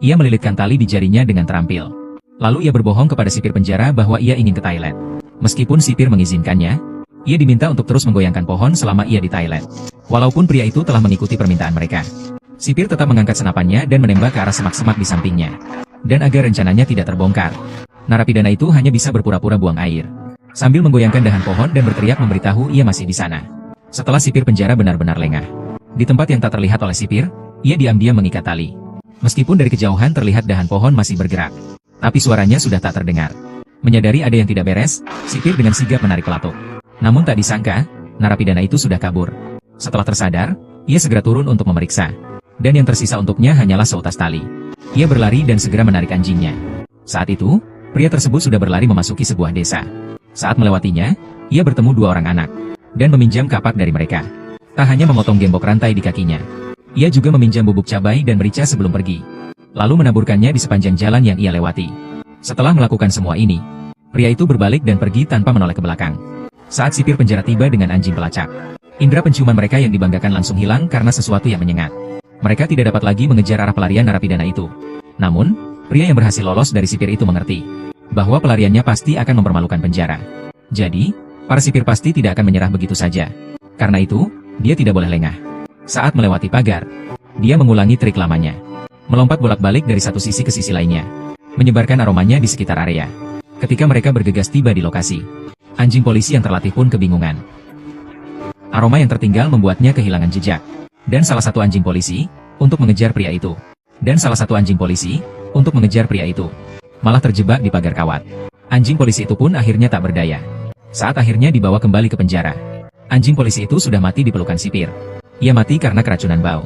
Ia melilitkan tali di jarinya dengan terampil. Lalu ia berbohong kepada sipir penjara bahwa ia ingin ke toilet. Meskipun sipir mengizinkannya, ia diminta untuk terus menggoyangkan pohon selama ia di toilet. Walaupun pria itu telah mengikuti permintaan mereka, sipir tetap mengangkat senapannya dan menembak ke arah semak-semak di sampingnya. Dan agar rencananya tidak terbongkar, narapidana itu hanya bisa berpura-pura buang air, sambil menggoyangkan dahan pohon dan berteriak memberitahu ia masih di sana. Setelah sipir penjara benar-benar lengah, di tempat yang tak terlihat oleh sipir, ia diam-diam mengikat tali. Meskipun dari kejauhan terlihat dahan pohon masih bergerak, tapi suaranya sudah tak terdengar. Menyadari ada yang tidak beres, sipir dengan sigap menarik pelatuk. Namun tak disangka, narapidana itu sudah kabur. Setelah tersadar, ia segera turun untuk memeriksa. Dan yang tersisa untuknya hanyalah seutas tali. Ia berlari dan segera menarik anjingnya. Saat itu, pria tersebut sudah berlari memasuki sebuah desa. Saat melewatinya, ia bertemu dua orang anak dan meminjam kapak dari mereka. Tak hanya memotong gembok rantai di kakinya, ia juga meminjam bubuk cabai dan merica sebelum pergi, lalu menaburkannya di sepanjang jalan yang ia lewati. Setelah melakukan semua ini, pria itu berbalik dan pergi tanpa menoleh ke belakang. Saat sipir penjara tiba dengan anjing pelacak, indera penciuman mereka yang dibanggakan langsung hilang karena sesuatu yang menyengat. Mereka tidak dapat lagi mengejar arah pelarian narapidana itu. Namun, pria yang berhasil lolos dari sipir itu mengerti bahwa pelariannya pasti akan mempermalukan penjara. Jadi, para sipir pasti tidak akan menyerah begitu saja. Karena itu, dia tidak boleh lengah. Saat melewati pagar, dia mengulangi trik lamanya. Melompat bolak-balik dari satu sisi ke sisi lainnya, menyebarkan aromanya di sekitar area. Ketika mereka bergegas tiba di lokasi, anjing polisi yang terlatih pun kebingungan. Aroma yang tertinggal membuatnya kehilangan jejak. Dan salah satu anjing polisi, untuk mengejar pria itu. Malah terjebak di pagar kawat. Anjing polisi itu pun akhirnya tak berdaya. Saat akhirnya dibawa kembali ke penjara, anjing polisi itu sudah mati di pelukan sipir. Ia mati karena keracunan bau.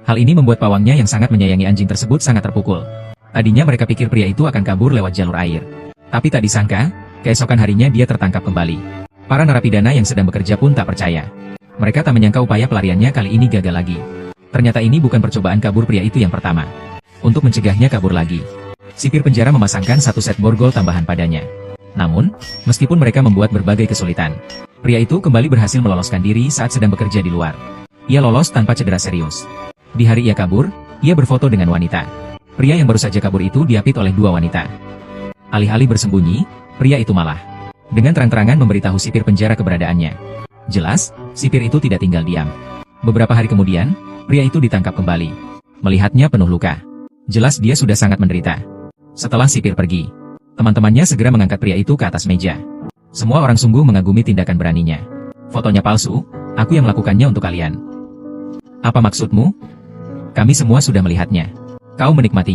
Hal ini membuat pawangnya yang sangat menyayangi anjing tersebut sangat terpukul. Tadinya mereka pikir pria itu akan kabur lewat jalur air. Tapi tak disangka, keesokan harinya dia tertangkap kembali. Para narapidana yang sedang bekerja pun tak percaya. Mereka tak menyangka upaya pelariannya kali ini gagal lagi. Ternyata ini bukan percobaan kabur pria itu yang pertama. Untuk mencegahnya kabur lagi, sipir penjara memasangkan satu set borgol tambahan padanya. Namun, meskipun mereka membuat berbagai kesulitan, pria itu kembali berhasil meloloskan diri saat sedang bekerja di luar. Ia lolos tanpa cedera serius. Di hari ia kabur, ia berfoto dengan wanita. Pria yang baru saja kabur itu diapit oleh dua wanita. Alih-alih bersembunyi, pria itu malah dengan terang-terangan memberitahu sipir penjara keberadaannya. Jelas, sipir itu tidak tinggal diam. Beberapa hari kemudian, pria itu ditangkap kembali. Melihatnya penuh luka, jelas dia sudah sangat menderita. Setelah sipir pergi, teman-temannya segera mengangkat pria itu ke atas meja. Semua orang sungguh mengagumi tindakan beraninya. Fotonya palsu, aku yang melakukannya untuk kalian. Apa maksudmu? Kami semua sudah melihatnya. Kau menikmati